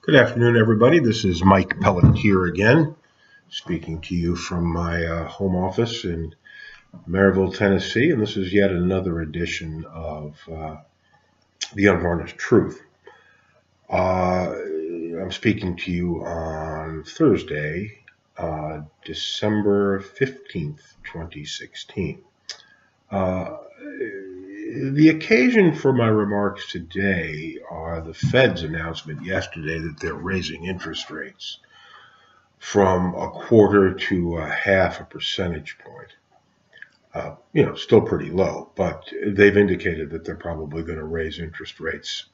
Good afternoon, everybody. This is Mike Pelletier again, speaking to you from my home office in Maryville, Tennessee, and this is yet another edition of The Unvarnished Truth. I'm speaking to you on Thursday, December 15th, 2016. The occasion for my remarks today are the Fed's announcement yesterday that they're raising interest rates from 1/4 to 1/2 percentage point. Still pretty low, but they've indicated that they're probably going to raise interest rates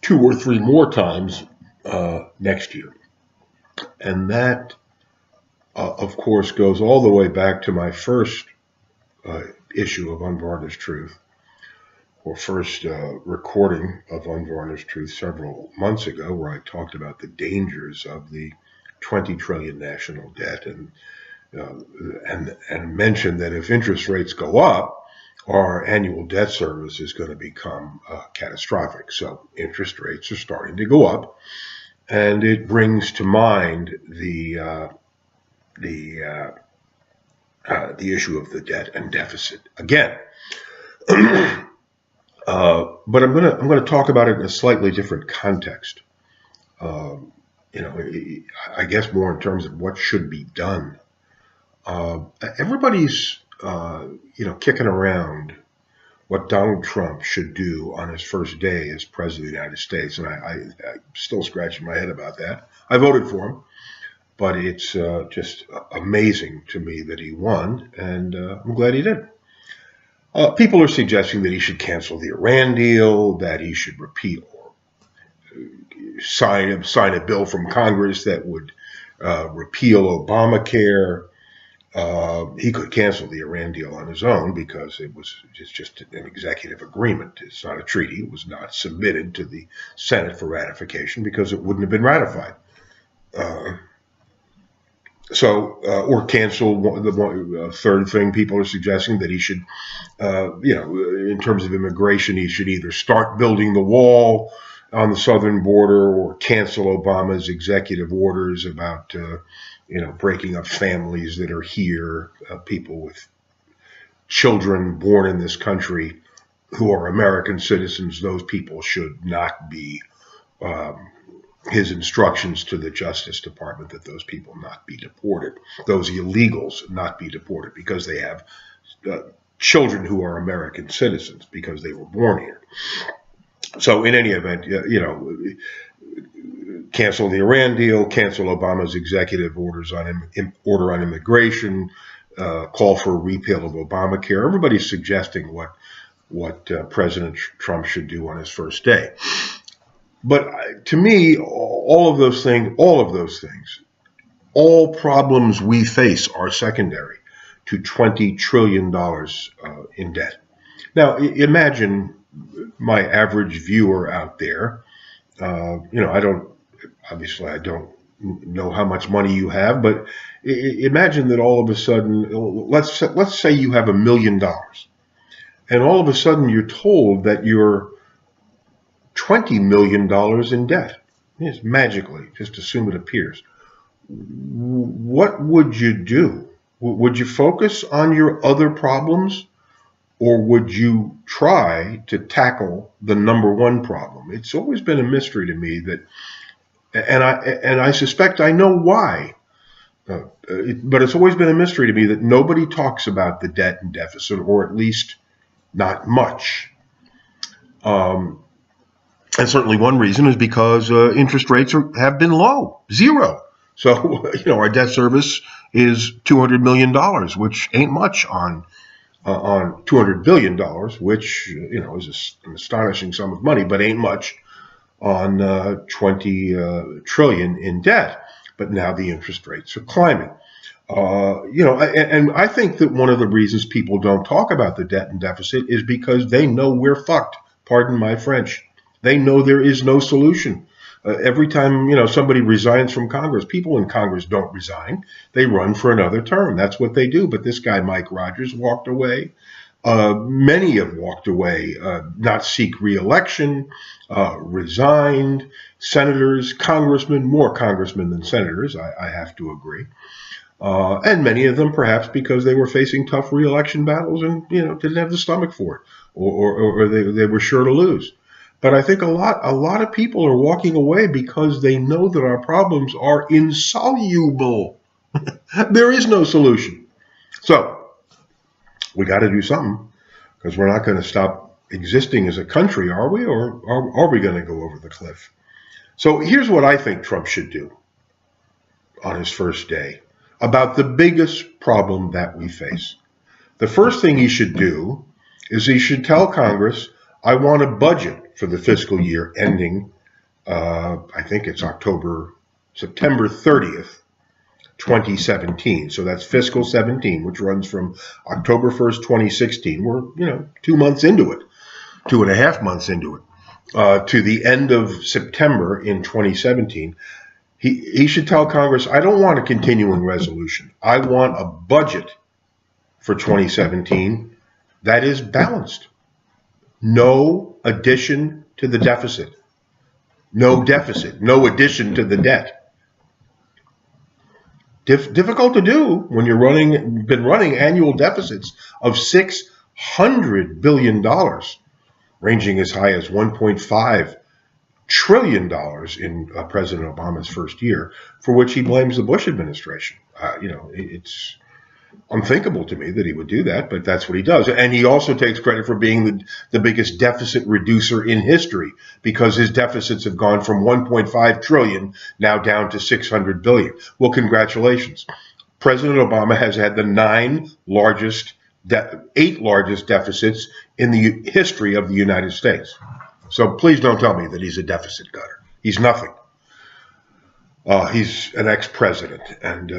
2 or 3 more times next year. And that, of course, goes all the way back to my first issue of Unvarnished Truth, or first recording of Unvarnished Truth several months ago, where I talked about the dangers of the 20 trillion national debt and mentioned that if interest rates go up, our annual debt service is going to become catastrophic. So interest rates are starting to go up, and it brings to mind the issue of the debt and deficit again. But I'm going to talk about it in a slightly different context. I guess more in terms of what should be done. Everybody's kicking around what Donald Trump should do on his first day as president of the United States, and I'm still scratching my head about that. I voted for him. But it's just amazing to me that he won, and I'm glad he did. People are suggesting that he should cancel the Iran deal, that he should repeal or sign a bill from Congress that would repeal Obamacare. He could cancel the Iran deal on his own because it's just an executive agreement. It's not a treaty. It was not submitted to the Senate for ratification because it wouldn't have been ratified. Or cancel the third thing people are suggesting, that he should, in terms of immigration, he should either start building the wall on the southern border or cancel Obama's executive orders about, breaking up families that are here, people with children born in this country who are American citizens. Those people should not be his instructions to the Justice Department that those people not be deported, those illegals not be deported because they have children who are American citizens because they were born here. So in any event, cancel the Iran deal, cancel Obama's executive order on immigration, call for a repeal of Obamacare. Everybody's suggesting what President Trump should do on his first day. But to me, all of those things, all problems we face are secondary to $20 trillion in debt. Now, imagine my average viewer out there. I don't know how much money you have, but imagine that all of a sudden, let's say you have $1 million, and all of a sudden you're told that you're $20 million in debt. Yes, magically, just assume it appears. What would you do? Would you focus on your other problems, or would you try to tackle the number one problem? It's always been a mystery to me that, and I suspect I know why, but it's always been a mystery to me that nobody talks about the debt and deficit, or at least not much. And certainly one reason is because interest rates have been low, zero. So, our debt service is $200 million, which ain't much on $200 billion, which, is an astonishing sum of money, but ain't much on 20 trillion in debt. But now the interest rates are climbing. And I think that one of the reasons people don't talk about the debt and deficit is because they know we're fucked. Pardon my French. They know there is no solution. Every time, somebody resigns from Congress, people in Congress don't resign. They run for another term. That's what they do. But this guy, Mike Rogers, walked away. Many have walked away, not seek re-election, resigned. Senators, congressmen, more congressmen than senators, I have to agree. And many of them perhaps because they were facing tough re-election battles and didn't have the stomach for it, or they were sure to lose. But I think a lot of people are walking away because they know that our problems are insoluble. There is no solution. So we got to do something, because we're not going to stop existing as a country, are we? Or are we going to go over the cliff? So here's what I think Trump should do on his first day about the biggest problem that we face. The first thing he should do is he should tell Congress, I want a budget for the fiscal year ending, I think it's September 30th, 2017. So that's fiscal 17, which runs from October 1st, 2016. We're, 2 months into it, 2.5 months into it, to the end of September in 2017. He should tell Congress, I don't want a continuing resolution. I want a budget for 2017 that is balanced. No addition to the deficit. No deficit. No addition to the debt. Difficult to do when you're been running annual deficits of $600 billion, ranging as high as $1.5 trillion in President Obama's first year, for which he blames the Bush administration. It's unthinkable to me that he would do that, but that's what he does. And he also takes credit for being the biggest deficit reducer in history, because his deficits have gone from 1.5 trillion now down to 600 billion. Well, congratulations. President Obama has had the 8 largest deficits in the history of the United States. So please don't tell me that he's a deficit cutter. He's nothing. He's an ex-president, and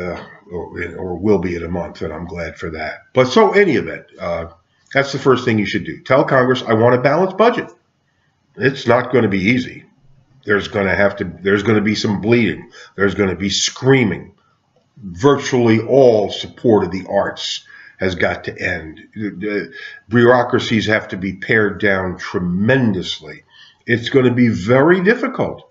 or will be in a month, and I'm glad for that. But so any event, that's the first thing you should do. Tell Congress, I want a balanced budget. It's not going to be easy. There's going to be some bleeding. There's going to be screaming. Virtually all support of the arts has got to end. The bureaucracies have to be pared down tremendously. It's going to be very difficult.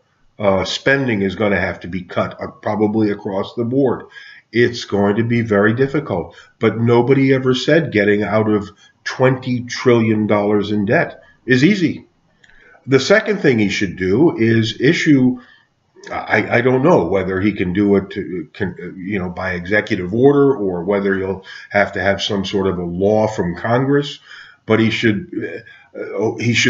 Spending is going to have to be cut probably across the board. It's going to be very difficult. But nobody ever said getting out of $20 trillion in debt is easy. The second thing he should do is issue, I don't know whether he can do it by executive order, or whether he'll have to have some sort of a law from Congress, but he should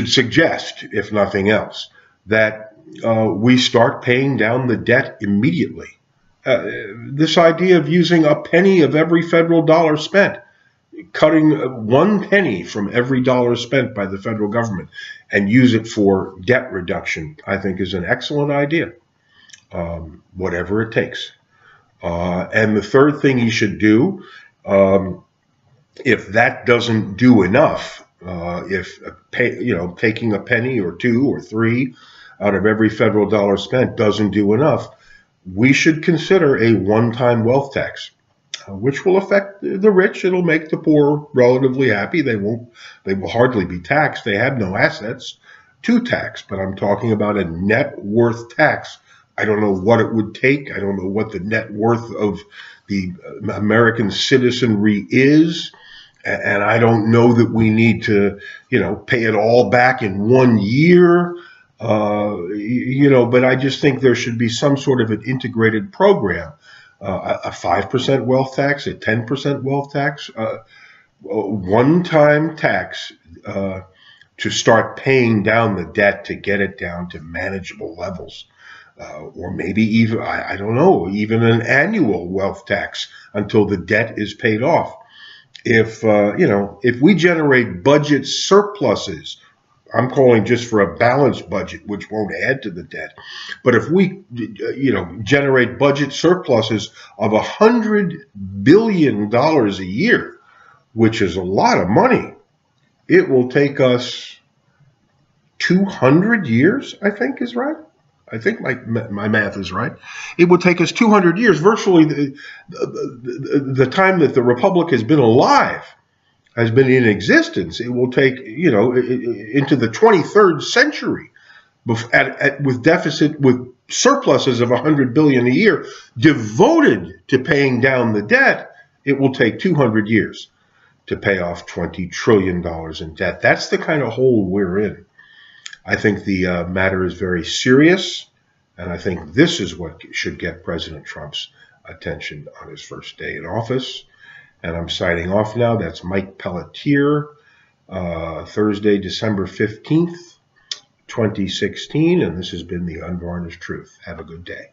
suggest, if nothing else, that we start paying down the debt immediately. This idea of using a penny of every federal dollar spent, cutting 1 penny from every dollar spent by the federal government and use it for debt reduction, I think is an excellent idea, whatever it takes. And the third thing he should do, if that doesn't do enough, taking a penny or 2 or 3 out of every federal dollar spent doesn't do enough, we should consider a one-time wealth tax, which will affect the rich. It'll make the poor relatively happy. They will hardly be taxed. They have no assets to tax, but I'm talking about a net worth tax. I don't know what it would take. I don't know what the net worth of the American citizenry is. And I don't know that we need to, pay it all back in 1 year. But I just think there should be some sort of an integrated program, a 5% wealth tax, a 10% wealth tax, one-time tax to start paying down the debt to get it down to manageable levels, or maybe even, I don't know, even an annual wealth tax until the debt is paid off. If we generate budget surpluses, I'm calling just for a balanced budget, which won't add to the debt. But if we, generate budget surpluses of $100 billion a year, which is a lot of money, it will take us 200 years, I think is right. I think my math is right. It would take us 200 years, virtually the time that the Republic has been alive, has been in existence. It will take, into the 23rd century with surpluses of $100 billion a year devoted to paying down the debt. It will take 200 years to pay off $20 trillion in debt. That's the kind of hole we're in. I think the matter is very serious, and I think this is what should get President Trump's attention on his first day in office. And I'm signing off now. That's Mike Pelletier, Thursday, December 15th, 2016, and this has been The Unvarnished Truth. Have a good day.